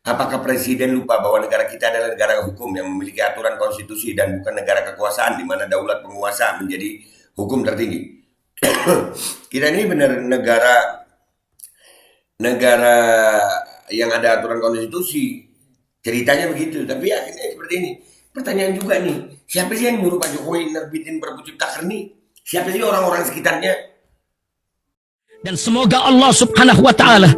Apakah presiden lupa bahwa negara kita adalah negara hukum yang memiliki aturan konstitusi dan bukan negara kekuasaan di mana daulat penguasa menjadi hukum tertinggi? Kita ini benar negara negara yang ada aturan konstitusi. Ceritanya begitu, tapi akhirnya seperti ini. Pertanyaan juga nih, siapa sih yang nyuruh Pak Jokowi nerbitin Perpu Ciptaker nih? Siapa sih orang-orang sekitarnya? Dan semoga Allah subhanahu wa ta'ala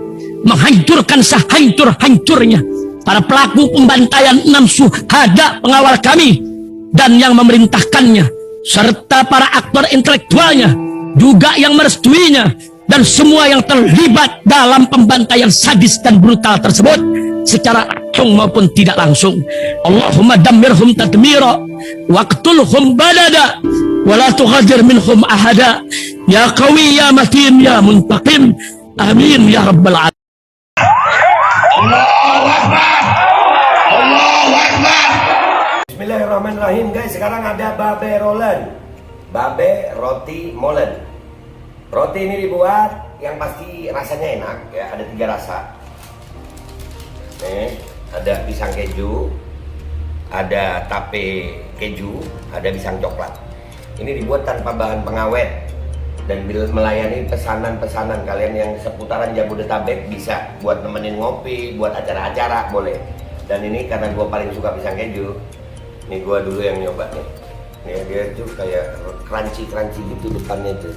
menghancurkan sehancur-hancurnya para pelaku pembantaian 6 syuhada pengawal kami dan yang memerintahkannya, serta para aktor intelektualnya juga yang merestuinya, dan semua yang terlibat dalam pembantaian sadis dan brutal tersebut secara langsung maupun tidak langsung. Allahumma dammirhum tadmira waqtulhum badada wala tughadir minhum ahada ya qawi ya matin ya muntaqim amin ya rabbal alamin. Allahu Akbar. Allahu Akbar. Bismillahirrahmanirrahim guys, sekarang ada babe rolen. Babe roti molen. Roti ini dibuat yang pasti rasanya enak ya, ada 3 rasa. Nih, ada pisang keju, ada tape keju, ada pisang coklat. Ini dibuat tanpa bahan pengawet dan melayani pesanan-pesanan kalian yang seputaran Jabodetabek, bisa buat nemenin ngopi, buat acara-acara boleh. Dan ini karena gua paling suka pisang keju, nih gua dulu yang nyoba nih. Nih dia tuh kayak crunchy gitu depannya tuh.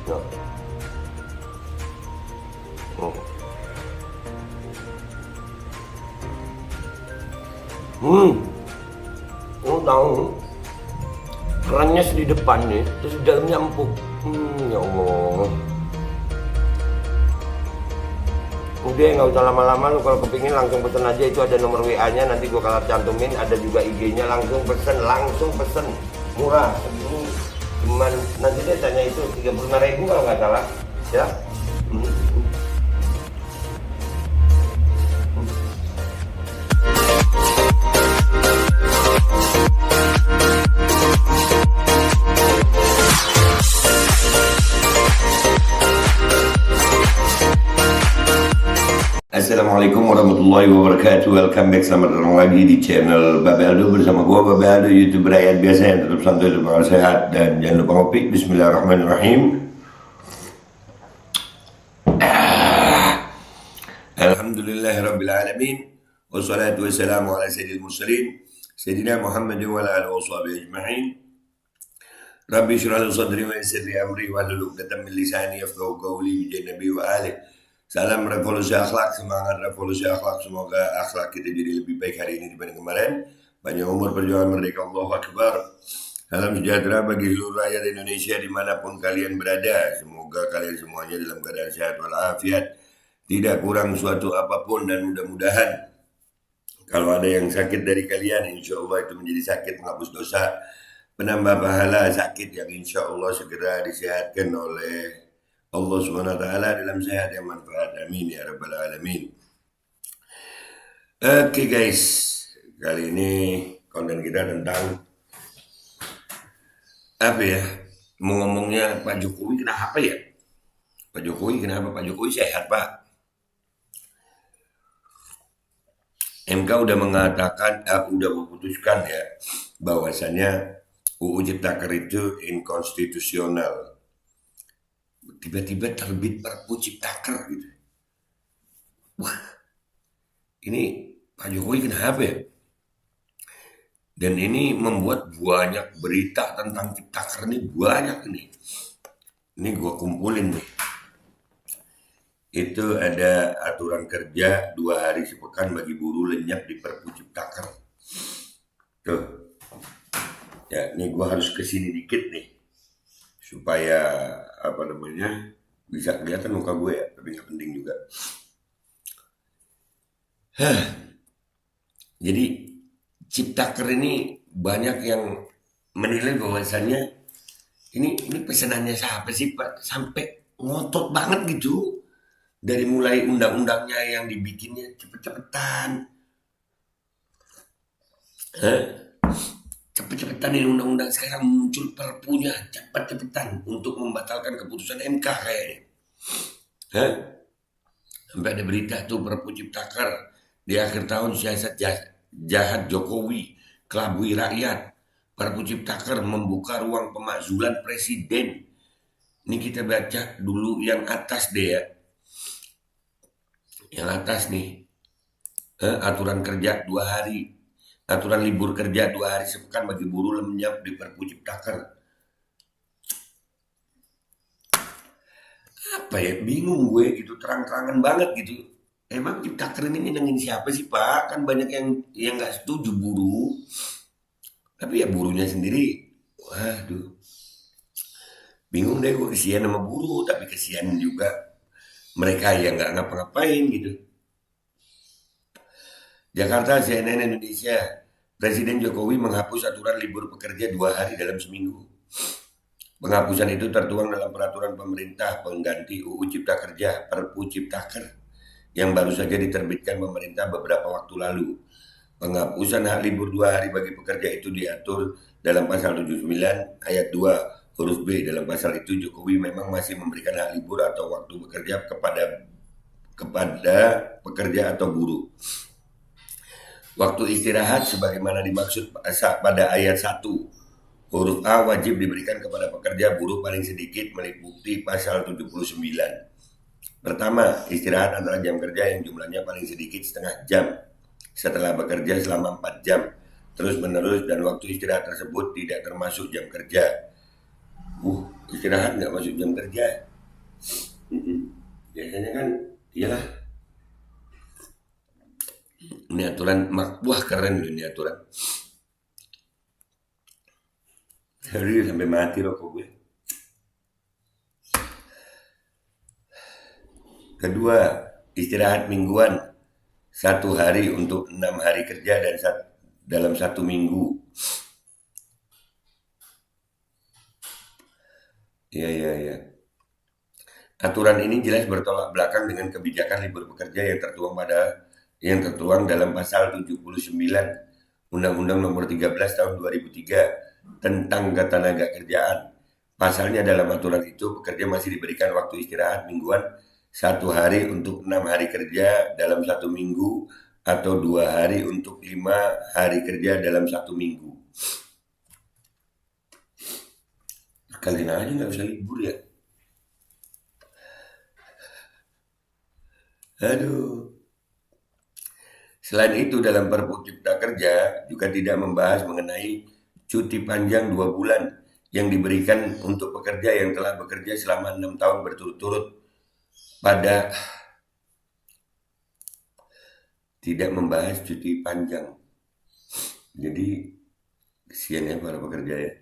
No. Tahu kerannya di depan nih, terus di dalamnya empuk. Ya Allah. Udah nggak usah lama-lama, lu kalau kepingin langsung pesen aja, itu ada nomor WA-nya, nanti gua kalau cantumin, ada juga IG-nya, langsung pesen, murah. Segini cuman nanti dia tanya itu 35.000 kalau nggak salah ya. Assalamualaikum warahmatullahi wabarakatuh. Welcome back, selamat datang lagi di channel Babe Aldo bersama gua Babe Aldo, YouTuber rakyat biasa yang tetap santai, tetap sehat, dan jangan lupa ngopi. Bismillahirrahmanirrahim. Alhamdulillahirabbil alamin. Wassalatu wassalamu ala sayyidil mursalin sayyidina Muhammadin wa ala alihi washabihi ajma'in. Rabbi shrah li sadri wa yassir li amri wahlul 'uqdatam min lisani yafqahu qawli bi nabi wa alihi. Salam revolusi akhlak, semangat revolusi akhlak. Semoga akhlak kita jadi lebih baik hari ini dibanding kemarin. Panjang umur perjuangan merdeka, Allahu Akbar. Salam sejahtera bagi seluruh rakyat Indonesia dimanapun kalian berada. Semoga kalian semuanya dalam keadaan sehat walafiat, tidak kurang suatu apapun, dan mudah-mudahan kalau ada yang sakit dari kalian, insya Allah itu menjadi sakit menghapus dosa, penambah pahala, sakit yang insya Allah segera disehatkan oleh Allah SWT dalam sehat yang manfaat. Amin ya rabbal alamin. Oke guys, kali ini konten kita tentang apa ya? Mau ngomongnya Pak Jokowi kenapa ya? Pak Jokowi kenapa? Pak Jokowi sehat Pak. MK udah mengatakan, udah memutuskan ya, bahwasannya UU Ciptaker itu inkonstitusional. Tiba-tiba terbit Perpu Ciptaker gitu. Wah, ini Pak Jokowi kenapa ya? Dan ini membuat banyak berita tentang Ciptaker ini, banyak ini. Ini gua kumpulin nih. Itu ada aturan kerja 2 hari sepekan bagi buruh lenyap di Perpu Ciptaker. Tuh. Ya, ini gua harus kesini dikit nih, supaya bisa kelihatan muka gue ya, tapi nggak penting juga. Jadi Ciptaker ini banyak yang menilai bahwasannya ini pesanannya siapa sih Pak, sampai ngotot banget gitu. Dari mulai undang-undangnya yang dibikinnya cepet-cepetan. Cepet-cepetan ini undang-undang sekarang muncul perpunya cepet-cepetan untuk membatalkan keputusan MK kayaknya. Sampai ada berita tuh Perpu Ciptaker Di akhir tahun siasat jahat Jokowi kelabui rakyat. Perpu Ciptaker membuka ruang pemakzulan presiden. Ini kita baca dulu yang atas deh ya. Yang atas nih. Aturan kerja 2 hari. Aturan libur kerja 2 hari sepekan bagi buruh lenyap di Perpu Ciptaker. Apa ya, bingung gue gitu, terang-terangan banget gitu. Emang Ciptaker ini nyenengin siapa sih Pak? Kan banyak yang nggak setuju buruh. Tapi ya buruhnya sendiri, waduh, bingung deh gue, kesian sama buruh, tapi kesian juga mereka yang nggak ngapa-ngapain gitu. Jakarta, CNN Indonesia, Presiden Jokowi menghapus aturan libur pekerja 2 hari dalam seminggu. Penghapusan itu tertuang dalam peraturan pemerintah pengganti UU Cipta Kerja, Perpu Ciptaker, yang baru saja diterbitkan pemerintah beberapa waktu lalu. Penghapusan hak libur 2 hari bagi pekerja itu diatur dalam pasal 79 ayat 2 huruf B. Dalam pasal itu Jokowi memang masih memberikan hak libur atau waktu bekerja kepada pekerja atau buruh. Waktu istirahat sebagaimana dimaksud pada ayat 1 huruf A wajib diberikan kepada pekerja buruh paling sedikit meliputi pasal 79. Pertama, istirahat antara jam kerja yang jumlahnya paling sedikit setengah jam setelah bekerja selama 4 jam terus menerus, dan waktu istirahat tersebut tidak termasuk jam kerja. Istirahat nggak masuk jam kerja. Biasanya kan, iyalah. Ini aturan, wah keren loh ini aturan. Hari sampai mati rokok gue. Kedua, istirahat mingguan 1 hari untuk 6 hari kerja dan dalam 1 minggu. Iya. Aturan ini jelas bertolak belakang dengan kebijakan libur pekerja yang tertuang dalam pasal 79 Undang-Undang Nomor 13 Tahun 2003 tentang Ketenagakerjaan. Pasalnya dalam aturan itu pekerja masih diberikan waktu istirahat mingguan 1 hari untuk 6 hari kerja dalam 1 minggu atau 2 hari untuk 5 hari kerja dalam 1 minggu. Kalian aja nggak usah libur ya. Aduh. Selain itu dalam Perpu Cipta Kerja juga tidak membahas mengenai cuti panjang 2 bulan yang diberikan untuk pekerja yang telah bekerja selama 6 tahun berturut-turut. Tidak membahas cuti panjang. Jadi kesian ya para pekerja ya.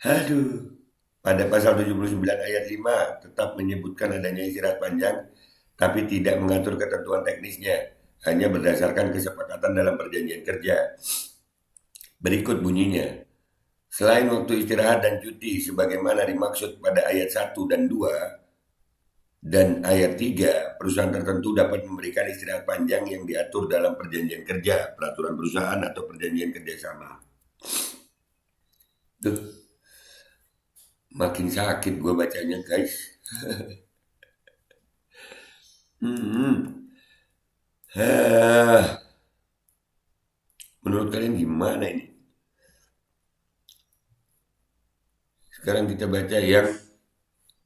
Aduh. Pada pasal 79 ayat 5 tetap menyebutkan adanya istirahat panjang, tapi tidak mengatur ketentuan teknisnya, hanya berdasarkan kesepakatan dalam perjanjian kerja. Berikut bunyinya. Selain waktu istirahat dan cuti sebagaimana dimaksud pada ayat 1 dan 2 dan ayat 3, perusahaan tertentu dapat memberikan istirahat panjang yang diatur dalam perjanjian kerja, peraturan perusahaan atau perjanjian kerjasama. Tuh, makin sakit gue bacanya guys. Menurut kalian gimana ini? Sekarang kita baca yang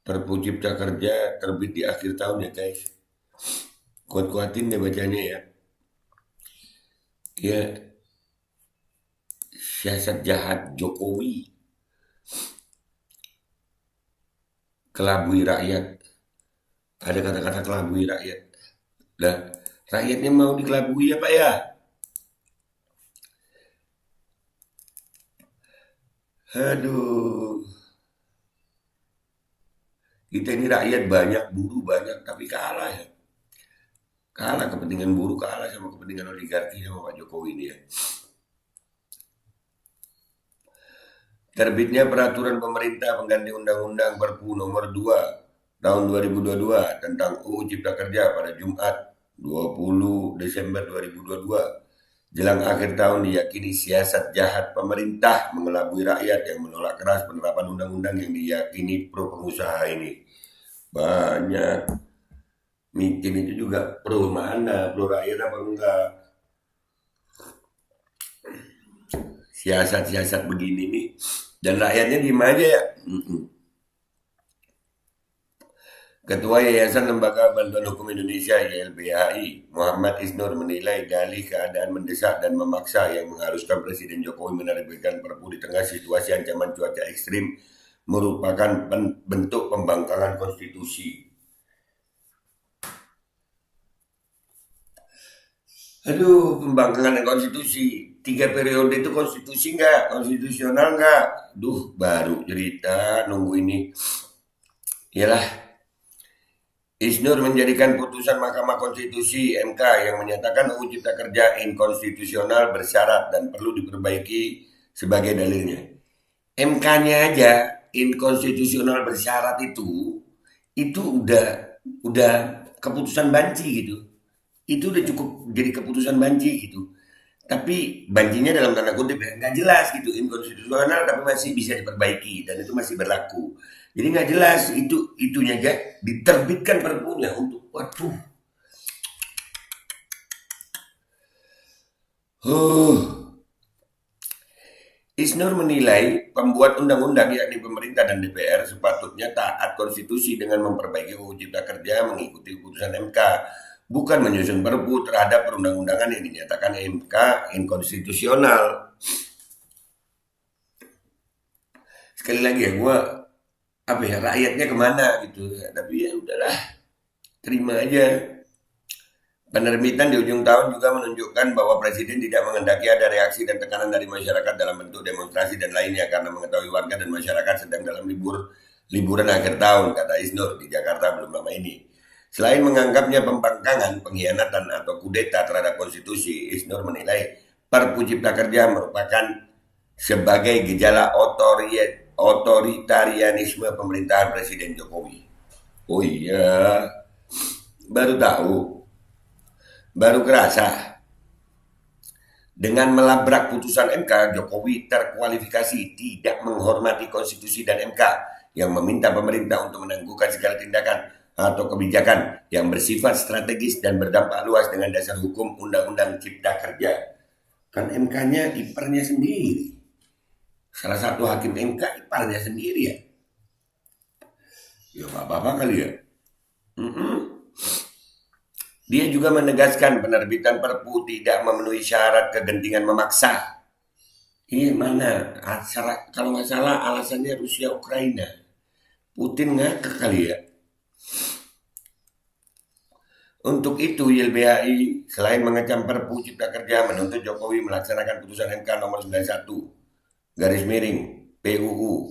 Perpu Cipta Kerja terbit di akhir tahun ya guys. Kuat-kuatin deh bacanya ya. Ya, siasat jahat Jokowi kelabui rakyat. Ada kata-kata kelabui rakyat. Lah, rakyatnya mau dikelabui ya Pak ya? Aduh. Kita ini rakyat banyak, buruh banyak, tapi kalah ya. Kalah kepentingan buruh, kalah sama kepentingan oligarki sama Pak Jokowi ini ya. Terbitnya peraturan pemerintah pengganti Undang-Undang Perpu Nomor 2 Tahun 2022 tentang UU Cipta Kerja pada Jumat 20 Desember 2022. Jelang akhir tahun diyakini siasat jahat pemerintah mengelabui rakyat yang menolak keras penerapan undang-undang yang diyakini pro pengusaha ini. Banyak Meeting itu juga pro mana, pro rakyat apa enggak. Siasat-siasat begini nih, dan rakyatnya diem aja ya. Ketua Yayasan Lembaga Bantuan Hukum Indonesia YLBHI, Muhammad Isnur menilai dalih keadaan mendesak dan memaksa yang mengharuskan Presiden Jokowi menerbitkan Perpu di tengah situasi ancaman cuaca ekstrim merupakan bentuk pembangkangan konstitusi. Aduh, pembangkangan konstitusi. 3 periode itu konstitusi nggak? Konstitusional nggak? Duh, baru cerita nunggu ini. Yalah. Isnur menjadikan putusan Mahkamah Konstitusi (MK) yang menyatakan UU Cipta Kerja inkonstitusional bersyarat dan perlu diperbaiki sebagai dalilnya. MK-nya aja inkonstitusional bersyarat itu udah keputusan banci gitu. Itu udah cukup jadi keputusan banci gitu. Tapi bancinya dalam tanda kutip ya, nggak jelas gitu, inkonstitusional tapi masih bisa diperbaiki dan itu masih berlaku. Jadi nggak jelas itunya aja diterbitkan perpunya untuk waduh. Isnur menilai pembuat undang-undang yakni pemerintah dan DPR sepatutnya taat konstitusi dengan memperbaiki UU Cipta Kerja mengikuti putusan MK, bukan menyusun perpu terhadap perundang-undangan yang dinyatakan MK inkonstitusional. Sekali lagi ya, rakyatnya kemana gitu, tapi ya udahlah, terima aja. Penerbitan di ujung tahun juga menunjukkan bahwa Presiden tidak menghendaki ada reaksi dan tekanan dari masyarakat dalam bentuk demonstrasi dan lainnya karena mengetahui warga dan masyarakat sedang dalam liburan akhir tahun, kata Isnur di Jakarta belum lama ini. Selain menganggapnya pembangkangan, pengkhianatan atau kudeta terhadap konstitusi, Isnur menilai Perpu Cipta Kerja merupakan sebagai gejala otoritarianisme pemerintahan Presiden Jokowi. Oh iya, baru tahu. Baru kerasa, dengan melabrak putusan MK, Jokowi terkualifikasi tidak menghormati konstitusi dan MK yang meminta pemerintah untuk menangguhkan segala tindakan atau kebijakan yang bersifat strategis dan berdampak luas dengan dasar hukum Undang-Undang Cipta Kerja. Kan MK-nya iparnya sendiri. Salah satu hakim MK iparnya sendiri ya. Ya apa-apa kali ya. Dia juga menegaskan penerbitan Perpu tidak memenuhi syarat kegentingan memaksa. Ini mana? Kalau nggak salah alasannya Rusia Ukraina. Putin ngakak kali ya. Untuk itu YLBHI selain mengecam Perpu Cipta Kerja menuntut Jokowi melaksanakan putusan MK nomor 91 garis miring PUU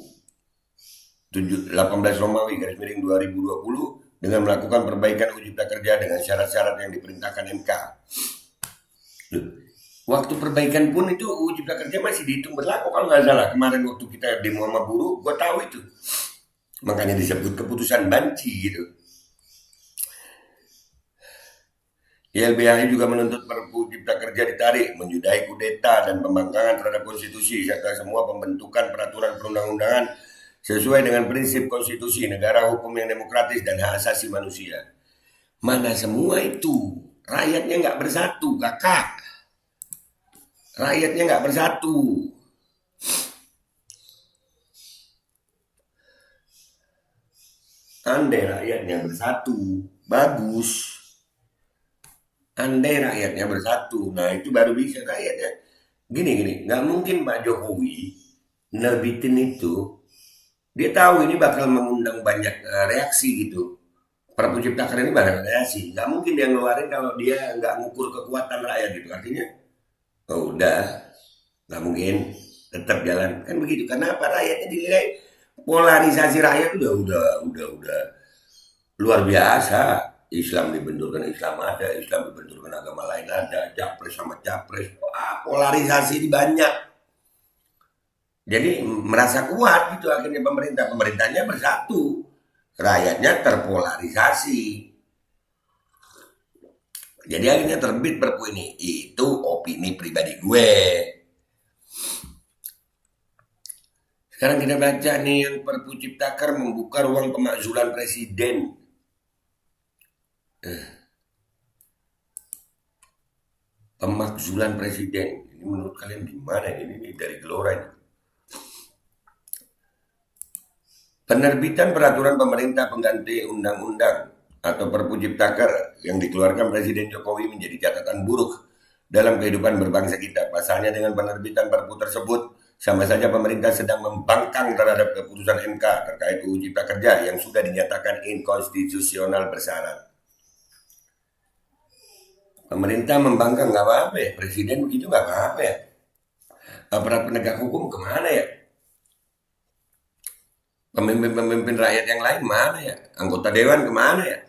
18 Romawi garis miring 2020 dengan melakukan perbaikan UU Cipta Kerja dengan syarat-syarat yang diperintahkan MK. Waktu perbaikan pun itu UU Cipta Kerja masih dihitung berlaku kalau nggak salah. Kemarin waktu kita demo sama buruh, gue tahu itu. Makanya disebut keputusan banci gitu. YLBHI juga menuntut Perpu Cipta Kerja ditarik, menyudahi kudeta dan pembangkangan terhadap konstitusi serta semua pembentukan peraturan perundang-undangan sesuai dengan prinsip konstitusi, negara hukum yang demokratis dan hak asasi manusia. Mana semua itu? Rakyatnya nggak bersatu, kakak. Rakyatnya nggak bersatu. Andai rakyatnya bersatu, bagus. Andai rakyatnya bersatu, nah itu baru bisa rakyatnya. Gini, nggak mungkin Pak Jokowi nerbitin itu. Dia tahu ini bakal mengundang banyak reaksi gitu. Perpu Cipta Kerja ini banyak reaksi. Nggak mungkin dia ngeluarin kalau dia nggak ngukur kekuatan rakyat gitu. Artinya, oh udah, nggak mungkin tetap jalan. Kan begitu. Kenapa rakyatnya dinilai polarisasi rakyat udah luar biasa. Islam dibenturkan Islam ada, Islam dibenturkan agama lain ada, capres sama capres. Wah, polarisasi ini banyak. Jadi merasa kuat gitu akhirnya pemerintahnya bersatu, rakyatnya terpolarisasi. Jadi akhirnya terbit Perpu ini. Itu opini pribadi gue. Sekarang kita baca nih yang Perpu Ciptaker membuka ruang pemakzulan presiden. Pemakzulan presiden. Ini menurut kalian gimana ini dari Gelora ini? Penerbitan peraturan pemerintah pengganti undang-undang atau Perpu Ciptaker yang dikeluarkan Presiden Jokowi menjadi catatan buruk dalam kehidupan berbangsa kita. Pasalnya dengan penerbitan Perpu tersebut, sama saja pemerintah sedang membangkang terhadap keputusan MK terkait UU Cipta Kerja yang sudah dinyatakan inkonstitusional bersyarat. Pemerintah membangkang nggak apa-apa ya, presiden begitu nggak apa-apa ya. Aparat penegak hukum kemana ya? Pemimpin-pemimpin rakyat yang lain mana ya? Anggota dewan kemana ya?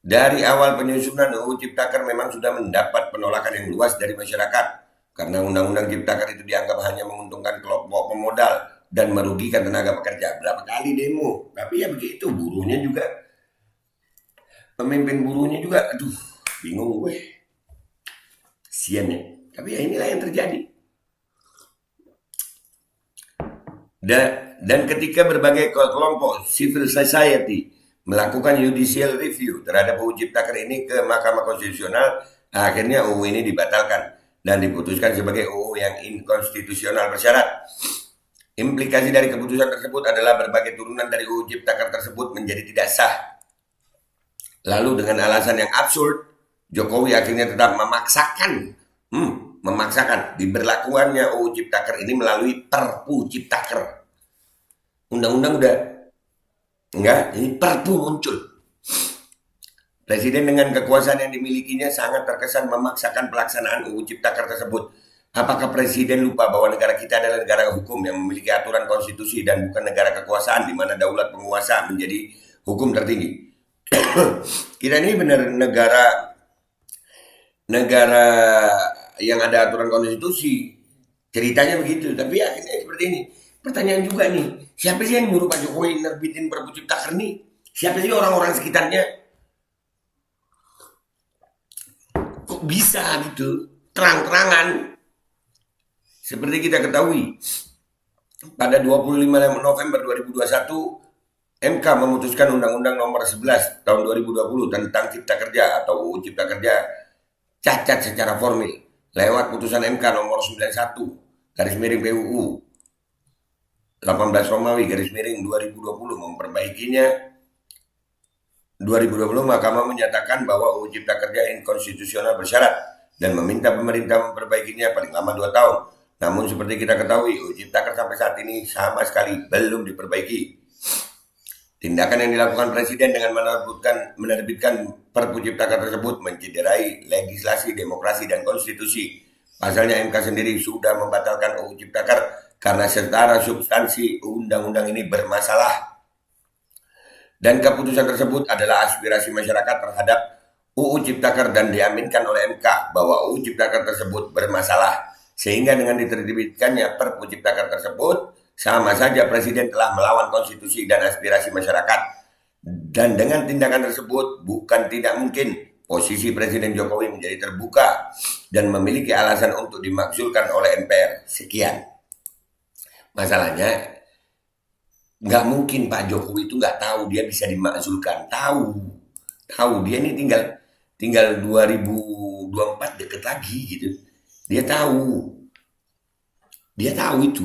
Dari awal penyusunan UU Ciptaker memang sudah mendapat penolakan yang luas dari masyarakat. Karena Undang-Undang Ciptaker itu dianggap hanya menguntungkan kelompok pemodal dan merugikan tenaga pekerja. Berapa kali demo? Tapi ya begitu, buruhnya juga. Pemimpin buruhnya juga, aduh, bingung gue. Sian ya. Tapi ya inilah yang terjadi. Dan ketika berbagai kelompok civil society melakukan judicial review terhadap UU Ciptaker ini ke Mahkamah Konstitusional, akhirnya UU ini dibatalkan dan diputuskan sebagai UU yang inkonstitusional bersyarat. Implikasi dari keputusan tersebut adalah berbagai turunan dari UU Ciptaker tersebut menjadi tidak sah. Lalu dengan alasan yang absurd, Jokowi akhirnya tetap memaksakan diberlakukannya UU Ciptaker ini melalui Perpu Ciptaker. Undang-undang udah enggak, ini Perpu muncul. Presiden dengan kekuasaan yang dimilikinya sangat terkesan memaksakan pelaksanaan UU Ciptaker tersebut. Apakah Presiden lupa bahwa negara kita adalah negara hukum yang memiliki aturan konstitusi dan bukan negara kekuasaan di mana daulat penguasa menjadi hukum tertinggi? Kita ini benar negara yang ada aturan konstitusi. Ceritanya begitu, tapi akhirnya seperti ini. Pertanyaan juga nih, siapa sih yang nyuruh Pak Jokowi nerbitin Perpu Ciptaker nih? Siapa sih orang-orang sekitarnya? Kok bisa gitu, terang-terangan? Seperti kita ketahui, pada 25 November 2021, MK memutuskan Undang-Undang Nomor 11 Tahun 2020 tentang Cipta Kerja atau UU Cipta Kerja cacat secara formil lewat putusan MK Nomor 91/PUU 18 Romawi /2020 memperbaikinya. 2020 Mahkamah menyatakan bahwa UU Cipta Kerja inkonstitusional bersyarat dan meminta pemerintah memperbaikinya paling lama 2 tahun. Namun seperti kita ketahui, UU Ciptaker sampai saat ini sama sekali belum diperbaiki. Tindakan yang dilakukan Presiden dengan menerbitkan Perpu Ciptaker tersebut mencederai legislasi, demokrasi, dan konstitusi. Pasalnya MK sendiri sudah membatalkan UU Ciptaker karena secara substansi undang-undang ini bermasalah. Dan keputusan tersebut adalah aspirasi masyarakat terhadap UU Ciptaker dan diaminkan oleh MK bahwa UU Ciptaker tersebut bermasalah. Sehingga dengan diterbitkannya Perpu Ciptaker tersebut, sama saja Presiden telah melawan konstitusi dan aspirasi masyarakat. Dan dengan tindakan tersebut, bukan tidak mungkin posisi Presiden Jokowi menjadi terbuka dan memiliki alasan untuk dimakzulkan oleh MPR. Sekian. Masalahnya, nggak mungkin Pak Jokowi itu nggak tahu dia bisa dimakzulkan. Tahu dia ini tinggal 2024 deket lagi gitu. Dia tahu itu.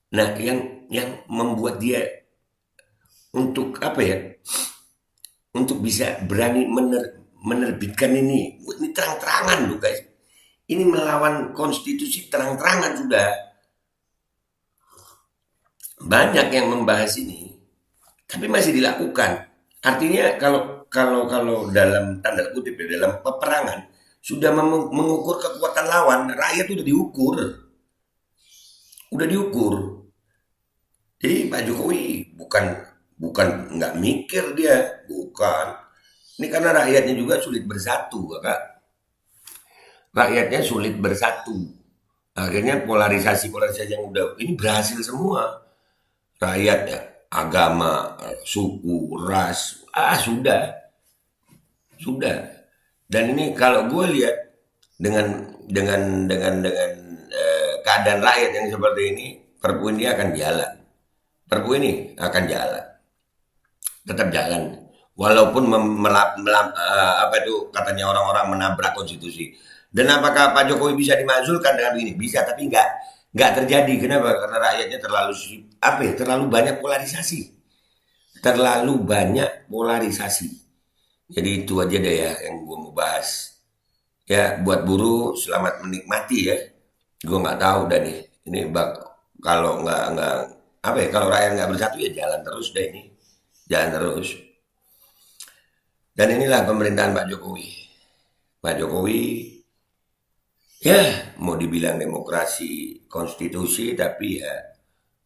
Nah, yang membuat dia untuk apa ya? Untuk bisa berani menerbitkan ini terang-terangan loh guys. Ini melawan konstitusi terang-terangan sudah. Banyak yang membahas ini, tapi masih dilakukan. Artinya kalau dalam tanda kutip ya, dalam peperangan sudah mengukur kekuatan lawan, rakyat udah diukur. Jadi Pak Jokowi bukan nggak mikir dia, bukan. Ini karena rakyatnya juga sulit bersatu, Kak. Rakyatnya sulit bersatu. Akhirnya polarisasi yang udah ini berhasil semua. Rakyat ya, agama, suku, ras, sudah. Dan ini kalau gue lihat dengan keadaan rakyat yang seperti ini, Perpu ini akan jalan. tetap jalan. Walaupun katanya orang-orang menabrak konstitusi. Dan apakah Pak Jokowi bisa dimakzulkan dengan begini? Bisa, tapi nggak terjadi. Kenapa? Karena rakyatnya terlalu banyak polarisasi. Terlalu banyak polarisasi. Jadi itu aja deh ya yang gue mau bahas. Ya buat buruh selamat menikmati ya. Gue nggak tahu dah nih. Ini kalau kalau rakyat nggak bersatu ya jalan terus deh ini. Jalan terus. Dan inilah pemerintahan Pak Jokowi. Pak Jokowi ya mau dibilang demokrasi konstitusi tapi ya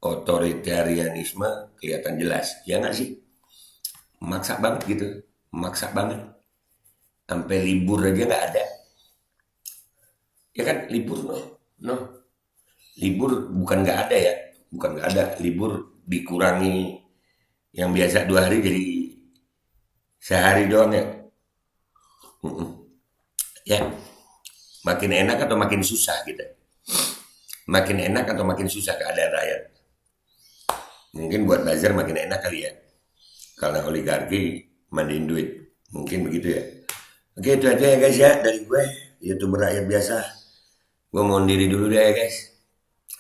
otoritarianisme kelihatan jelas. Ya nggak sih? Maksa banget gitu. Maksa banget. Sampai libur aja nggak ada. Ya kan libur no. Libur bukan nggak ada ya. Bukan nggak ada. Libur dikurangi yang biasa 2 hari jadi sehari doang ya. Ya, makin enak atau makin susah gitu. Makin enak atau makin susah keadaan rakyat. Mungkin buat Bazar makin enak kali ya. Karena oligarki mandiin duit. Mungkin begitu ya. Oke, itu aja ya guys ya dari gue. YouTuber rakyat biasa. Gue mau diri dulu deh ya guys.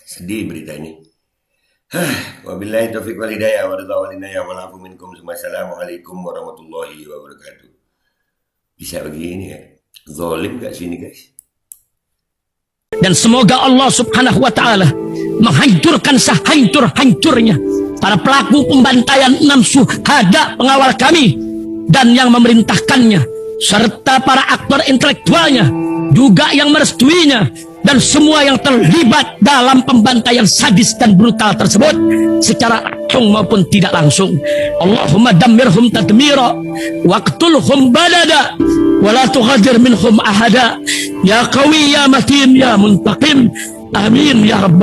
Sedih berita ini. Wabillahi taufiq wal hidayah wa ridha wal inayah wa lafu minkum. Assalamualaikum warahmatullahi wabarakatuh. Bisa begini ya. Zolim gak sini guys? Dan semoga Allah subhanahu wa ta'ala menghancurkan sehancur-hancurnya para pelaku pembantaian 6 syuhada pengawal kami dan yang memerintahkannya, serta para aktor intelektualnya juga yang merestuinya, dan semua yang terlibat dalam pembantaian sadis dan brutal tersebut secara langsung maupun tidak langsung. Allahumma dammirhum tadmira waqtulhum balada wala tughadir minhum ahada ya qawi ya matin ya muntaqim. Amin ya rabbal